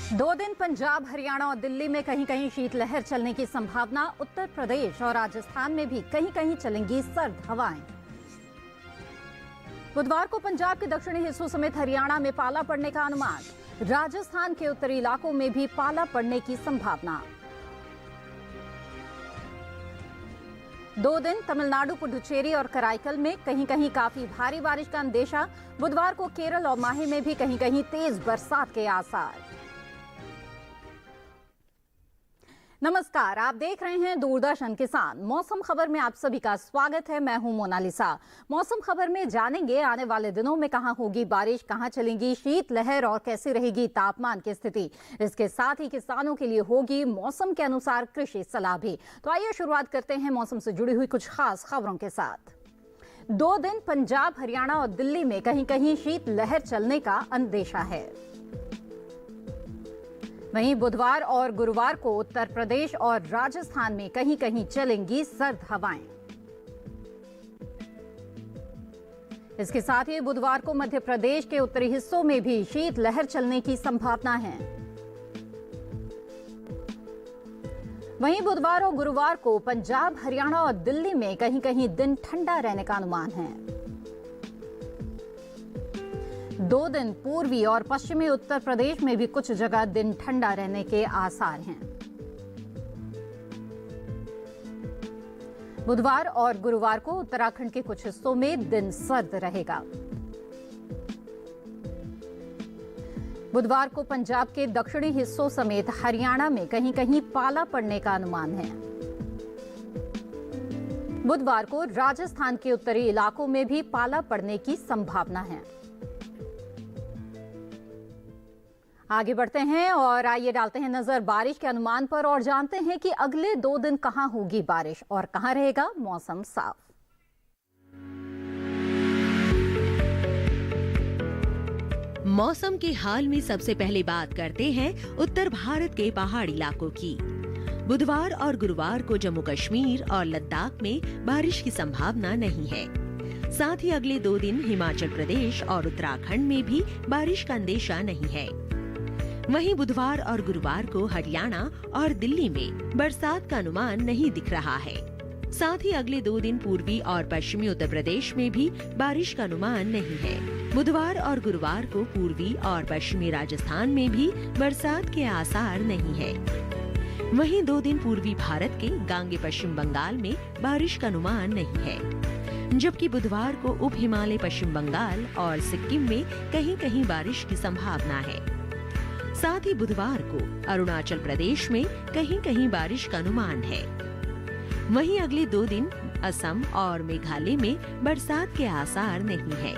2 दिन पंजाब, हरियाणा और दिल्ली में कहीं कहीं शीतलहर चलने की संभावना। उत्तर प्रदेश और राजस्थान में भी कहीं कहीं चलेंगी सर्द हवाएं। बुधवार को पंजाब के दक्षिणी हिस्सों समेत हरियाणा में पाला पड़ने का अनुमान। राजस्थान के उत्तरी इलाकों में भी पाला पड़ने की संभावना। 2 दिन तमिलनाडु, पुडुचेरी और कराईकल में कहीं कहीं काफी भारी बारिश का अंदेशा। बुधवार को केरल और माहे में भी कहीं कहीं तेज बरसात के आसार। नमस्कार, आप देख रहे हैं दूरदर्शन किसान। मौसम खबर में आप सभी का स्वागत है। मैं हूं मोनालिसा। मौसम खबर में जानेंगे आने वाले दिनों में कहां होगी बारिश, कहां चलेंगी शीतलहर और कैसी रहेगी तापमान की स्थिति। इसके साथ ही किसानों के लिए होगी मौसम के अनुसार कृषि सलाह भी। तो आइए शुरुआत करते हैं मौसम से जुड़ी हुई कुछ खास खबरों के साथ। 2 दिन पंजाब, हरियाणा और दिल्ली में कहीं कहीं शीतलहर चलने का अंदेशा है। वहीं बुधवार और गुरुवार को उत्तर प्रदेश और राजस्थान में कहीं कहीं चलेंगी सर्द हवाएं। इसके साथ ही बुधवार को मध्य प्रदेश के उत्तरी हिस्सों में भी शीतलहर चलने की संभावना है। वहीं बुधवार और गुरुवार को पंजाब, हरियाणा और दिल्ली में कहीं कहीं दिन ठंडा रहने का अनुमान है। 2 दिन पूर्वी और पश्चिमी उत्तर प्रदेश में भी कुछ जगह दिन ठंडा रहने के आसार हैं। बुधवार और गुरुवार को उत्तराखंड के कुछ हिस्सों में दिन सर्द रहेगा। बुधवार को पंजाब के दक्षिणी हिस्सों समेत हरियाणा में कहीं कहीं पाला पड़ने का अनुमान है। बुधवार को राजस्थान के उत्तरी इलाकों में भी पाला पड़ने की संभावना है। आगे बढ़ते हैं और आइए डालते हैं नजर बारिश के अनुमान पर और जानते हैं कि अगले 2 दिन कहां होगी बारिश और कहां रहेगा मौसम साफ। मौसम के हाल में सबसे पहले बात करते हैं उत्तर भारत के पहाड़ी इलाकों की। बुधवार और गुरुवार को जम्मू कश्मीर और लद्दाख में बारिश की संभावना नहीं है। साथ ही अगले 2 दिन हिमाचल प्रदेश और उत्तराखंड में भी बारिश का अंदेशा नहीं है। वहीं बुधवार और गुरुवार को हरियाणा और दिल्ली में बरसात का अनुमान नहीं दिख रहा है। साथ ही अगले 2 दिन पूर्वी और पश्चिमी उत्तर प्रदेश में भी बारिश का अनुमान नहीं है। बुधवार और गुरुवार को पूर्वी और पश्चिमी राजस्थान में भी बरसात के आसार नहीं है। वहीं 2 दिन पूर्वी भारत के गांगे पश्चिम बंगाल में बारिश का अनुमान नहीं है, जबकि बुधवार को उप हिमालय पश्चिम बंगाल और सिक्किम में कहीं कहीं बारिश की संभावना है। साथ ही बुधवार को अरुणाचल प्रदेश में कहीं कहीं बारिश का अनुमान है। वहीं अगले 2 दिन असम और मेघालय में बरसात के आसार नहीं है।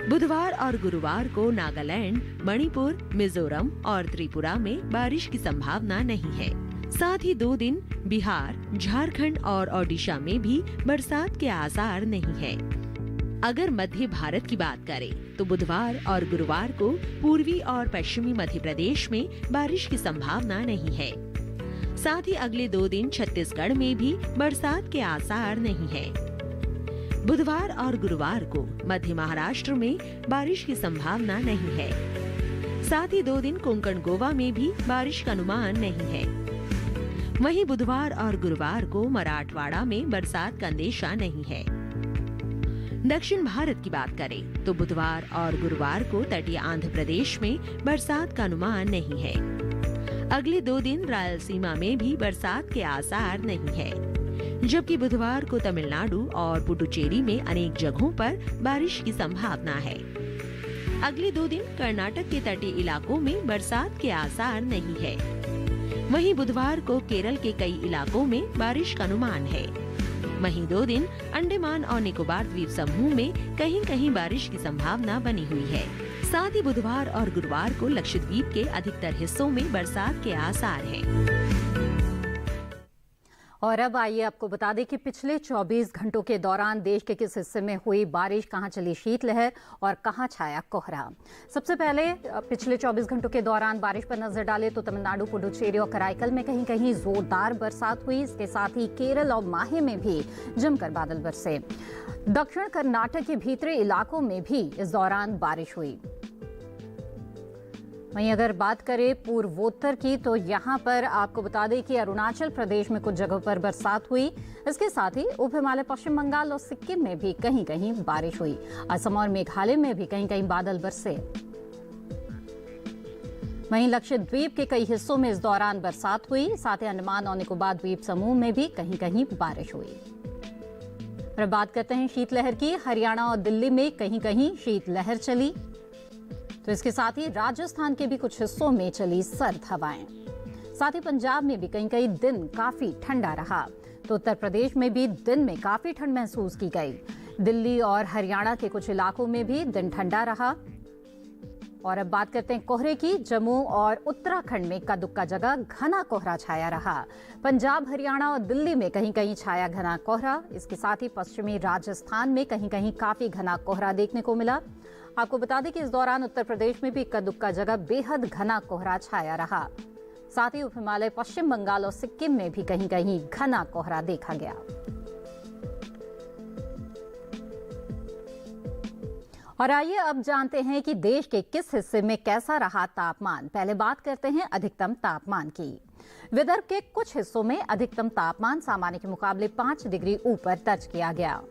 बुधवार और गुरुवार को नागालैंड, मणिपुर, मिजोरम और त्रिपुरा में बारिश की संभावना नहीं है। साथ ही 2 दिन बिहार, झारखंड और ओडिशा में भी बरसात के आसार नहीं है। अगर मध्य भारत की बात करें तो बुधवार और गुरुवार को पूर्वी और पश्चिमी मध्य प्रदेश में बारिश की संभावना नहीं है। साथ ही अगले 2 दिन छत्तीसगढ़ में भी बरसात के आसार नहीं है। बुधवार और गुरुवार को मध्य महाराष्ट्र में बारिश की संभावना नहीं है। साथ ही 2 दिन कोंकण, गोवा में भी बारिश का अनुमान नहीं है। वहीं बुधवार और गुरुवार को मराठवाड़ा में बरसात का अंदेशा नहीं है। दक्षिण भारत की बात करें तो बुधवार और गुरुवार को तटीय आंध्र प्रदेश में बरसात का अनुमान नहीं है। अगले 2 दिन रायलसीमा में भी बरसात के आसार नहीं है, जबकि बुधवार को तमिलनाडु और पुडुचेरी में अनेक जगहों पर बारिश की संभावना है। अगले 2 दिन कर्नाटक के तटीय इलाकों में बरसात के आसार नहीं है। वहीं बुधवार को केरल के कई इलाकों में बारिश का अनुमान है। वहीं 2 दिन अंडमान और निकोबार द्वीप समूह में कहीं कहीं बारिश की संभावना बनी हुई है। साथ ही बुधवार और गुरुवार को लक्षद्वीप के अधिकतर हिस्सों में बरसात के आसार हैं। और अब आइए आपको बता दें कि पिछले 24 घंटों के दौरान देश के किस हिस्से में हुई बारिश, कहां चली शीतलहर और कहां छाया कोहरा। सबसे पहले पिछले 24 घंटों के दौरान बारिश पर नजर डालें तो तमिलनाडु, पुडुचेरी और कराईकल में कहीं कहीं जोरदार बरसात हुई। इसके साथ ही केरल और माहे में भी जमकर बादल बरसे। दक्षिण कर्नाटक के भीतरी इलाकों में भी इस दौरान बारिश हुई। वहीं अगर बात करें पूर्वोत्तर की, तो यहाँ पर आपको बता दें कि अरुणाचल प्रदेश में कुछ जगहों पर बरसात हुई। इसके साथ ही उप हिमालय, पश्चिम बंगाल और सिक्किम में भी कहीं कहीं बारिश हुई। असम और मेघालय में भी कहीं कहीं बादल बरसे। वहीं लक्षद्वीप के कई हिस्सों में इस दौरान बरसात हुई। साथ ही अंडमान और निकोबार द्वीप समूह में भी कहीं कहीं बारिश हुई। और बात करते हैं शीतलहर की। हरियाणा और दिल्ली में कहीं कहीं शीतलहर चली। तो इसके साथ ही राजस्थान के भी कुछ हिस्सों में चली सर्द हवाएं। साथ ही पंजाब में भी कहीं कहीं दिन काफी ठंडा रहा। तो उत्तर प्रदेश में भी दिन में काफी ठंड महसूस की गई। दिल्ली और हरियाणा के कुछ इलाकों में भी दिन ठंडा रहा। और अब बात करते हैं कोहरे की। जम्मू और उत्तराखंड में इक्का दुक्का जगह घना कोहरा छाया रहा। पंजाब, हरियाणा और दिल्ली में कहीं कहीं छाया घना कोहरा। इसके साथ ही पश्चिमी राजस्थान में कहीं कहीं काफी घना कोहरा देखने को मिला। आपको बता दें कि इस दौरान उत्तर प्रदेश में भी इक्का दुक्का जगह बेहद घना कोहरा छाया रहा। साथ ही उप हिमालय, पश्चिम बंगाल और सिक्किम में भी कहीं कहीं घना कोहरा देखा गया। और आइए अब जानते हैं कि देश के किस हिस्से में कैसा रहा तापमान। पहले बात करते हैं अधिकतम तापमान की। विदर्भ के कुछ हिस्सों में अधिकतम तापमान सामान्य के मुकाबले 5 डिग्री ऊपर दर्ज किया गया।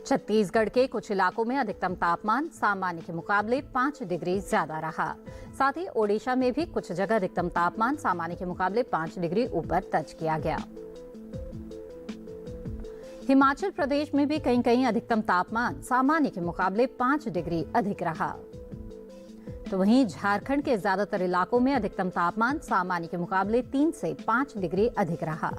छत्तीसगढ़ के कुछ इलाकों में अधिकतम तापमान सामान्य के मुकाबले 5 डिग्री ज्यादा रहा। साथ ही ओडिशा में भी कुछ जगह अधिकतम तापमान सामान्य के मुकाबले 5 डिग्री ऊपर दर्ज किया गया। हिमाचल प्रदेश में भी कहीं कहीं अधिकतम तापमान सामान्य के मुकाबले 5 डिग्री अधिक रहा। तो वहीं झारखंड के ज्यादातर इलाकों में अधिकतम तापमान सामान्य के मुकाबले 3 से 5 डिग्री अधिक रहा।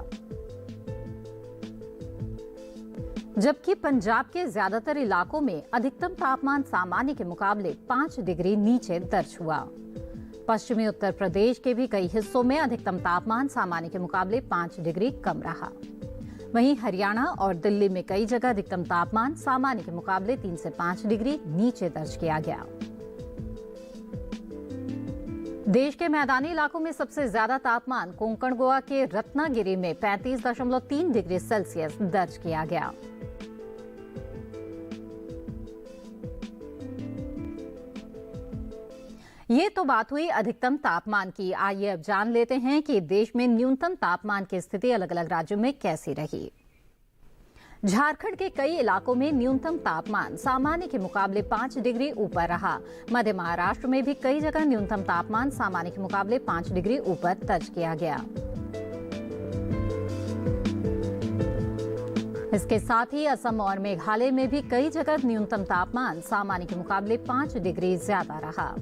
जबकि पंजाब के ज्यादातर इलाकों में अधिकतम तापमान सामान्य के मुकाबले 5 डिग्री नीचे दर्ज हुआ। पश्चिमी उत्तर प्रदेश के भी कई हिस्सों में अधिकतम तापमान सामान्य के मुकाबले 5 डिग्री कम रहा। वहीं हरियाणा और दिल्ली में कई जगह अधिकतम तापमान सामान्य के मुकाबले 3 से 5 डिग्री नीचे दर्ज किया गया। देश के मैदानी इलाकों में सबसे ज्यादा तापमान कोंकण गोवा के रत्नागिरी में 35.3 डिग्री सेल्सियस दर्ज किया गया। ये तो बात हुई अधिकतम तापमान की। आइए अब जान लेते हैं कि देश में न्यूनतम तापमान की स्थिति अलग अलग राज्यों में कैसी रही। झारखंड के कई इलाकों में न्यूनतम तापमान सामान्य के मुकाबले 5 डिग्री ऊपर रहा। मध्य महाराष्ट्र में भी कई जगह न्यूनतम तापमान सामान्य के मुकाबले 5 डिग्री ऊपर दर्ज किया गया। इसके साथ ही असम और मेघालय में भी कई जगह न्यूनतम तापमान सामान्य के मुकाबले 5 डिग्री ज्यादा रहा।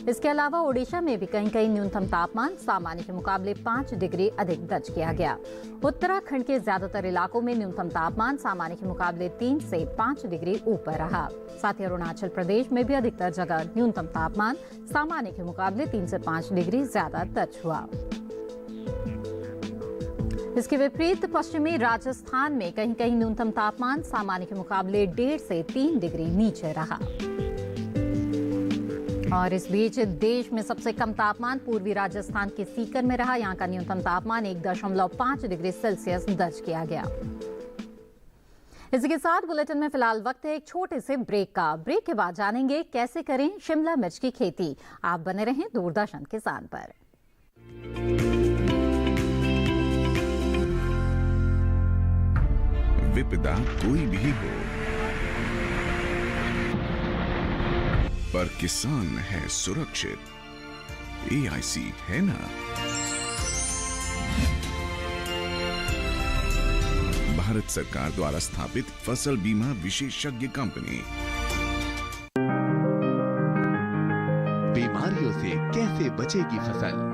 इसके अलावा ओडिशा में भी कहीं कहीं न्यूनतम तापमान सामान्य के मुकाबले 5 डिग्री अधिक दर्ज किया गया। उत्तराखंड के ज्यादातर इलाकों में न्यूनतम तापमान सामान्य के मुकाबले 3 से 5 डिग्री ऊपर रहा। साथ ही अरुणाचल प्रदेश में भी अधिकतर जगह न्यूनतम तापमान सामान्य के मुकाबले 3 से 5 डिग्री ज्यादा दर्ज हुआ। इसके विपरीत पश्चिमी राजस्थान में कहीं कहीं न्यूनतम तापमान सामान्य के मुकाबले 1.5 से 3 डिग्री नीचे रहा। और इस बीच देश में सबसे कम तापमान पूर्वी राजस्थान के सीकर में रहा। यहाँ का न्यूनतम तापमान 1.5 डिग्री सेल्सियस दर्ज किया गया। इसी के साथ बुलेटिन में फिलहाल वक्त है एक छोटे से ब्रेक का। ब्रेक के बाद जानेंगे कैसे करें शिमला मिर्च की खेती। आप बने रहें दूरदर्शन किसान पर। विपदा कोई भी हो, पर किसान है सुरक्षित। AIC है ना। भारत सरकार द्वारा स्थापित फसल बीमा विशेषज्ञ कंपनी। बीमारियों से कैसे बचेगी फसल?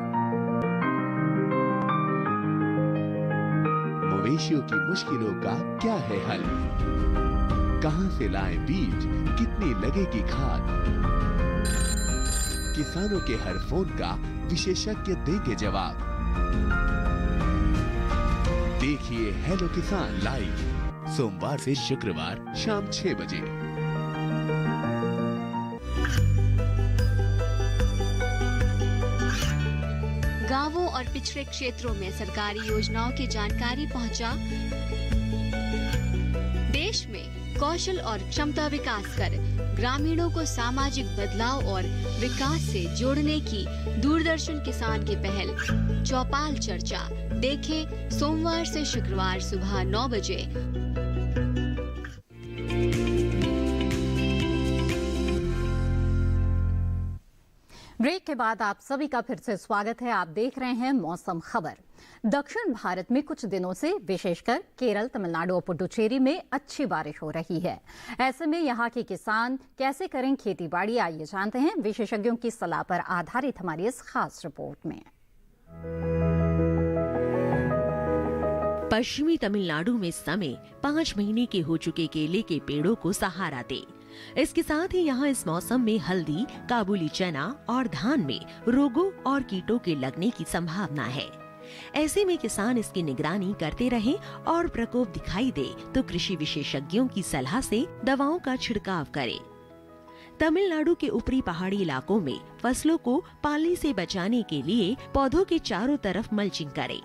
मवेशियों की मुश्किलों का क्या है हल? कहां से लाएं बीज, कितनी लगेगी खाद? किसानों के हर फोन का विशेषज्ञ देंगे जवाब। देखिए हेलो किसान लाइव सोमवार से शुक्रवार शाम 6 बजे। गांवों और पिछड़े क्षेत्रों में सरकारी योजनाओं की जानकारी पहुंचा। देश में कौशल और क्षमता विकास कर ग्रामीणों को सामाजिक बदलाव और विकास से जोड़ने की दूरदर्शन किसान की पहल चौपाल चर्चा देखें सोमवार से शुक्रवार सुबह 9 बजे। ब्रेक के बाद आप सभी का फिर से स्वागत है। आप देख रहे हैं मौसम खबर। दक्षिण भारत में कुछ दिनों से विशेषकर केरल, तमिलनाडु और पुडुचेरी में अच्छी बारिश हो रही है। ऐसे में यहाँ के किसान कैसे करें खेती बाड़ी, आइए जानते हैं विशेषज्ञों की सलाह पर आधारित हमारी इस खास रिपोर्ट में। पश्चिमी तमिलनाडु में इस समय 5 महीने के हो चुके केले के पेड़ों को सहारा दे। इसके साथ ही यहाँ इस मौसम में हल्दी, काबुली चना और धान में रोगों और कीटों के लगने की संभावना है। ऐसे में किसान इसकी निगरानी करते रहें और प्रकोप दिखाई दे तो कृषि विशेषज्ञों की सलाह से दवाओं का छिड़काव करें। तमिलनाडु के ऊपरी पहाड़ी इलाकों में फसलों को पाले से बचाने के लिए पौधों के चारों तरफ मल्चिंग करें।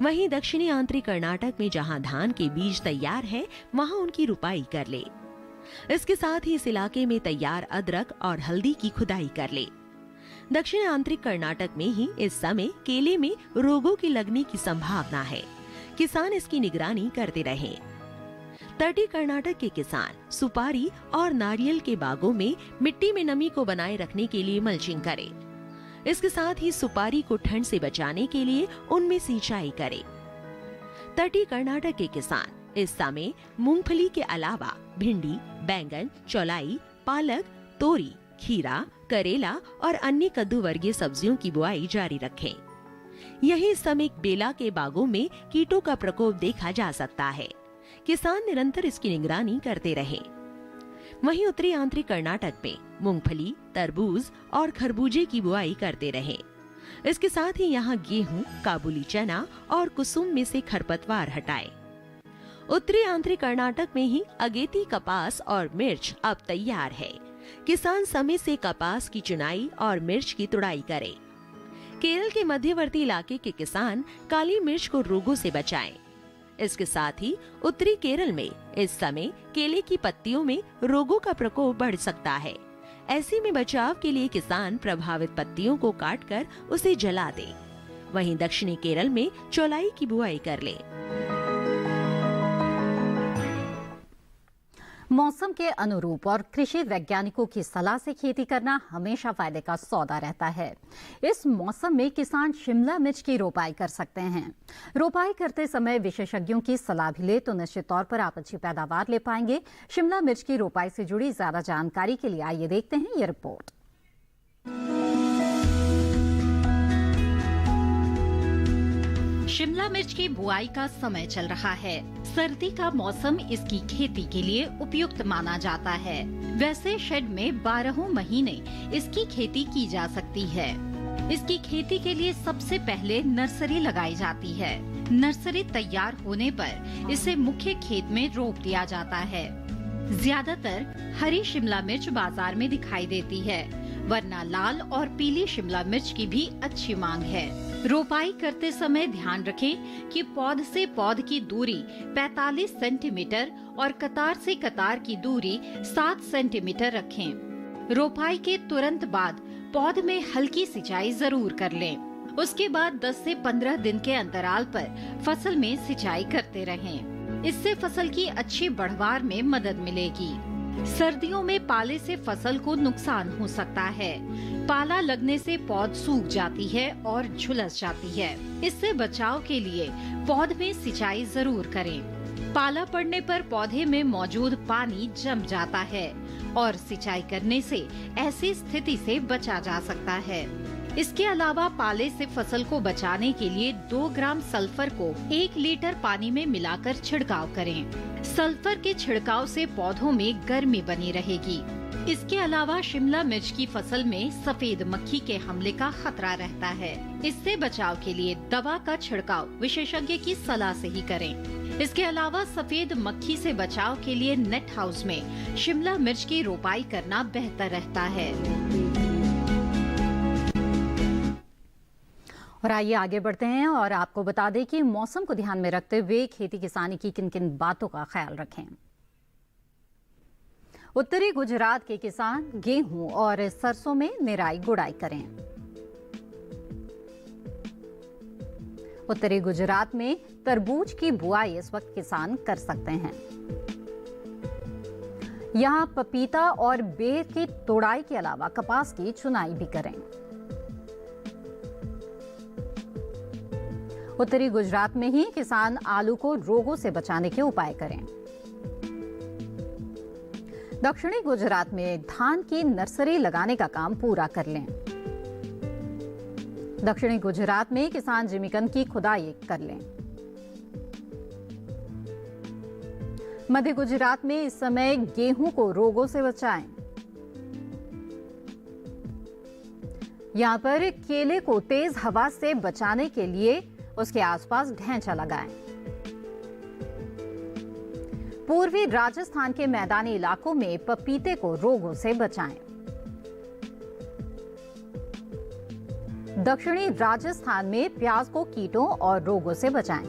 वहीं दक्षिणी आंतरिक कर्नाटक में जहां धान के बीज तैयार है, वहां उनकी रुपाई कर ले। इसके साथ ही इस इलाके में तैयार अदरक और हल्दी की खुदाई कर ले। दक्षिण आंतरिक कर्नाटक में ही इस समय केले में रोगों के लगने की संभावना है। किसान इसकी निगरानी करते रहें। तटीय कर्नाटक के किसान सुपारी और नारियल के बागों में मिट्टी में नमी को बनाए रखने के लिए मल्चिंग करें। इसके साथ ही सुपारी को ठंड से बचाने के लिए उनमें सिंचाई करें। तटीय कर्नाटक के किसान इस समय मूंगफली के अलावा भिंडी, बैंगन, चौलाई, पालक, तोरी, खीरा, करेला और अन्य कद्दू वर्गीय सब्जियों की बुआई जारी रखें। यही इस समय बेला के बागों में कीटों का प्रकोप देखा जा सकता है। किसान निरंतर इसकी निगरानी करते रहें। वहीं उत्तरी आंतरिक कर्नाटक में मूंगफली, तरबूज और खरबूजे की बुआई करते रहें। इसके साथ ही यहाँ गेहूं, काबुली चना और कुसुम में से खरपतवार हटाएं। उत्तरी आंतरिक कर्नाटक में ही अगेती कपास और मिर्च अब तैयार है। किसान समय से कपास की चुनाई और मिर्च की तुड़ाई करें। केरल के मध्यवर्ती इलाके के किसान काली मिर्च को रोगों से बचाएं। इसके साथ ही उत्तरी केरल में इस समय केले की पत्तियों में रोगों का प्रकोप बढ़ सकता है। ऐसे में बचाव के लिए किसान प्रभावित पत्तियों को काटकर उसे जला दे। वहीं दक्षिणी केरल में चौलाई की बुआई कर ले। मौसम के अनुरूप और कृषि वैज्ञानिकों की सलाह से खेती करना हमेशा फायदे का सौदा रहता है। इस मौसम में किसान शिमला मिर्च की रोपाई कर सकते हैं। रोपाई करते समय विशेषज्ञों की सलाह भी ले तो निश्चित तौर पर आप अच्छी पैदावार ले पाएंगे। शिमला मिर्च की रोपाई से जुड़ी ज्यादा जानकारी के लिए आइए देखते हैं ये रिपोर्ट। शिमला मिर्च की बुआई का समय चल रहा है। सर्दी का मौसम इसकी खेती के लिए उपयुक्त माना जाता है। वैसे शेड में 12 महीने इसकी खेती की जा सकती है। इसकी खेती के लिए सबसे पहले नर्सरी लगाई जाती है। नर्सरी तैयार होने पर इसे मुख्य खेत में रोप दिया जाता है। ज्यादातर हरी शिमला मिर्च बाजार में दिखाई देती है, वरना लाल और पीली शिमला मिर्च की भी अच्छी मांग है। रोपाई करते समय ध्यान रखें कि पौध से पौध की दूरी 45 सेंटीमीटर और कतार से कतार की दूरी 7 सेंटीमीटर रखें। रोपाई के तुरंत बाद पौध में हल्की सिंचाई जरूर कर लें। उसके बाद 10 से 15 दिन के अंतराल पर फसल में सिंचाई करते रहें। इससे फसल की अच्छी बढ़वार में मदद मिलेगी। सर्दियों में पाले से फसल को नुकसान हो सकता है। पाला लगने से पौध सूख जाती है और झुलस जाती है। इससे बचाव के लिए पौध में सिंचाई जरूर करें। पाला पड़ने पर पौधे में मौजूद पानी जम जाता है और सिंचाई करने से ऐसी स्थिति से बचा जा सकता है। इसके अलावा पाले से फसल को बचाने के लिए 2 ग्राम सल्फर को 1 लीटर पानी में मिलाकर छिड़काव करें। सल्फर के छिड़काव से पौधों में गर्मी बनी रहेगी। इसके अलावा शिमला मिर्च की फसल में सफेद मक्खी के हमले का खतरा रहता है। इससे बचाव के लिए दवा का छिड़काव विशेषज्ञ की सलाह से ही करें। इसके अलावा सफेद मक्खी से बचाव के लिए नेट हाउस में शिमला मिर्च की रोपाई करना बेहतर रहता है। और आइए आगे बढ़ते हैं और आपको बता दें कि मौसम को ध्यान में रखते हुए खेती किसानी की किन किन बातों का ख्याल रखें। उत्तरी गुजरात के किसान गेहूं और सरसों में निराई गुड़ाई करें। उत्तरी गुजरात में तरबूज की बुआई इस वक्त किसान कर सकते हैं। यहां पपीता और बेर की तोड़ाई के अलावा कपास की चुनाई भी करें। उत्तरी गुजरात में ही किसान आलू को रोगों से बचाने के उपाय करें। दक्षिणी गुजरात में धान की नर्सरी लगाने का काम पूरा कर लें। दक्षिणी गुजरात में किसान जिमीकंद की खुदाई कर लें। मध्य गुजरात में इस समय गेहूं को रोगों से बचाएं। यहां पर केले को तेज हवा से बचाने के लिए उसके आसपास ढैंचा लगाएं। पूर्वी राजस्थान के मैदानी इलाकों में पपीते को रोगों से बचाएं। दक्षिणी राजस्थान में प्याज को कीटों और रोगों से बचाएं।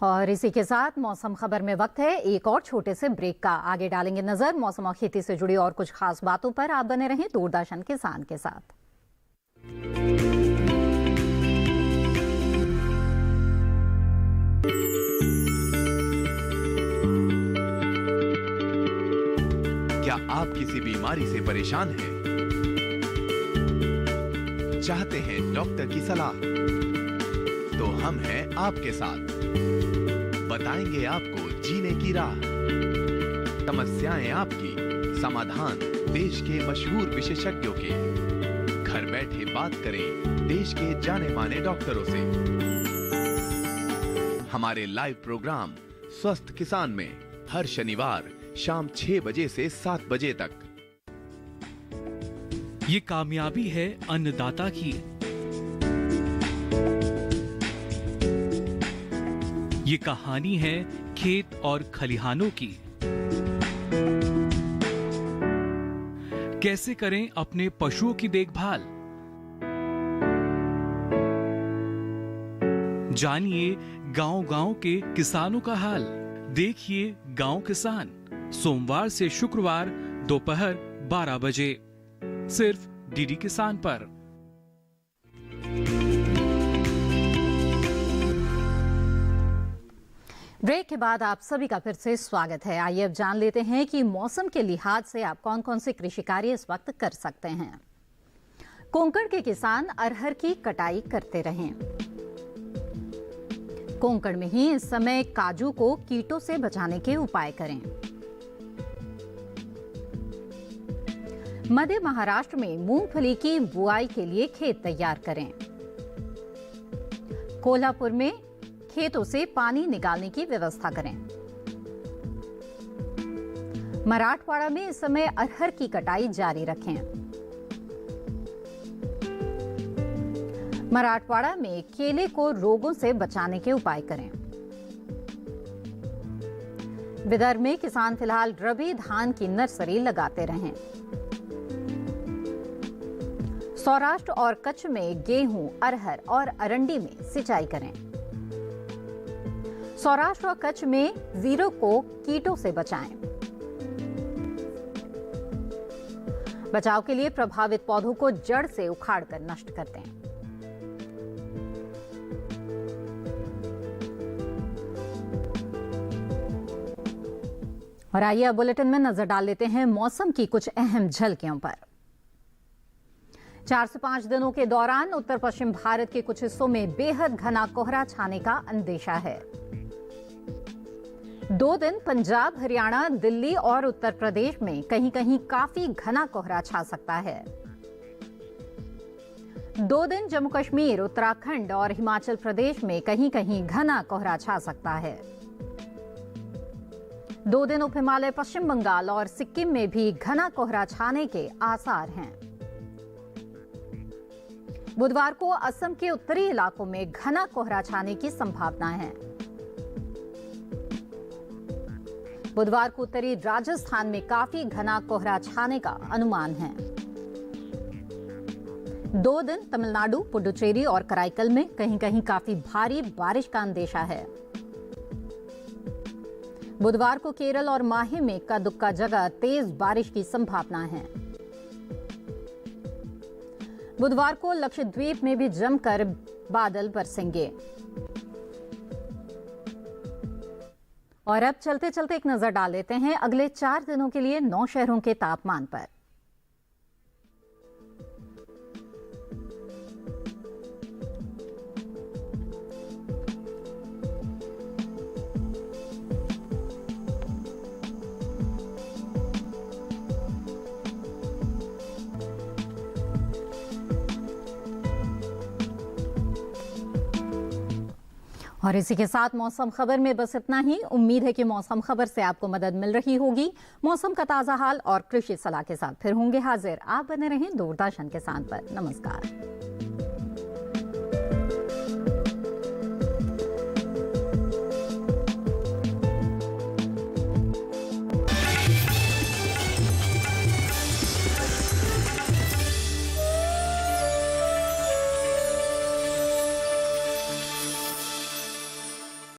और इसी के साथ मौसम खबर में वक्त है एक और छोटे से ब्रेक का। आगे डालेंगे नजर मौसम और खेती से जुड़ी और कुछ खास बातों पर। आप बने रहें दूरदर्शन किसान के साथ। क्या आप किसी बीमारी से परेशान हैं? चाहते हैं डॉक्टर की सलाह? तो हम हैं आपके साथ। बताएंगे आपको जीने की राह। समस्याएं आपकी, समाधान देश के मशहूर विशेषज्ञों के। घर बैठे बात करें देश के जाने माने डॉक्टरों से। हमारे लाइव प्रोग्राम स्वस्थ किसान में हर शनिवार शाम 6 बजे से 7 बजे तक। ये कामयाबी है अन्नदाता की। ये कहानी है खेत और खलिहानों की। कैसे करें अपने पशुओं की देखभाल, जानिए गांव-गांव के किसानों का हाल। देखिए गांव किसान सोमवार से शुक्रवार दोपहर 12 बजे सिर्फ डीडी किसान पर। ब्रेक के बाद आप सभी का फिर से स्वागत है। आइए अब जान लेते हैं कि मौसम के लिहाज से आप कौन कौन से कृषि कार्य इस वक्त कर सकते हैं। कोंकण के किसान अरहर की कटाई करते रहें। कोंकण में ही इस समय काजू को कीटों से बचाने के उपाय करें। मध्य महाराष्ट्र में मूंगफली की बुआई के लिए खेत तैयार करें। कोल्हापुर में खेतों से पानी निकालने की व्यवस्था करें। मराठवाड़ा में इस समय अरहर की कटाई जारी रखें। मराठवाड़ा में केले को रोगों से बचाने के उपाय करें। विदर्भ में किसान फिलहाल रबी धान की नर्सरी लगाते रहें। सौराष्ट्र और कच्छ में गेहूं, अरहर और अरंडी में सिंचाई करें। सौराष्ट्र और कच्छ में जीरो को कीटों से बचाएं। बचाव के लिए प्रभावित पौधों को जड़ से उखाड़कर नष्ट कर दें। और आइए अब बुलेटिन में नजर डाल लेते हैं मौसम की कुछ अहम झलकियों पर। 4 से 5 दिनों के दौरान उत्तर पश्चिम भारत के कुछ हिस्सों में बेहद घना कोहरा छाने का अंदेशा है। 2 दिन पंजाब, हरियाणा, दिल्ली और उत्तर प्रदेश में कहीं कहीं काफी घना कोहरा छा सकता है। 2 दिन जम्मू कश्मीर, उत्तराखंड और हिमाचल प्रदेश में कहीं कहीं घना कोहरा छा सकता है। 2 दिन उप हिमालय, पश्चिम बंगाल और सिक्किम में भी घना कोहरा छाने के आसार हैं। बुधवार को असम के उत्तरी इलाकों में घना कोहरा छाने की संभावना है। बुधवार को उत्तरी राजस्थान में काफी घना कोहरा छाने का अनुमान है। 2 दिन तमिलनाडु, पुडुचेरी और कराईकल में कहीं कहीं काफी भारी बारिश का अंदेशा है। बुधवार को केरल और माहे में इक्का दुक्का जगह तेज बारिश की संभावना है। बुधवार को लक्षद्वीप में भी जमकर बादल बरसेंगे। और अब चलते चलते एक नजर डाल लेते हैं अगले 4 दिनों के लिए 9 शहरों के तापमान पर। और इसी के साथ मौसम खबर में बस इतना ही। उम्मीद है कि मौसम खबर से आपको मदद मिल रही होगी। मौसम का ताजा हाल और कृषि सलाह के साथ फिर होंगे हाजिर। आप बने रहें दूरदर्शन किसान पर। नमस्कार।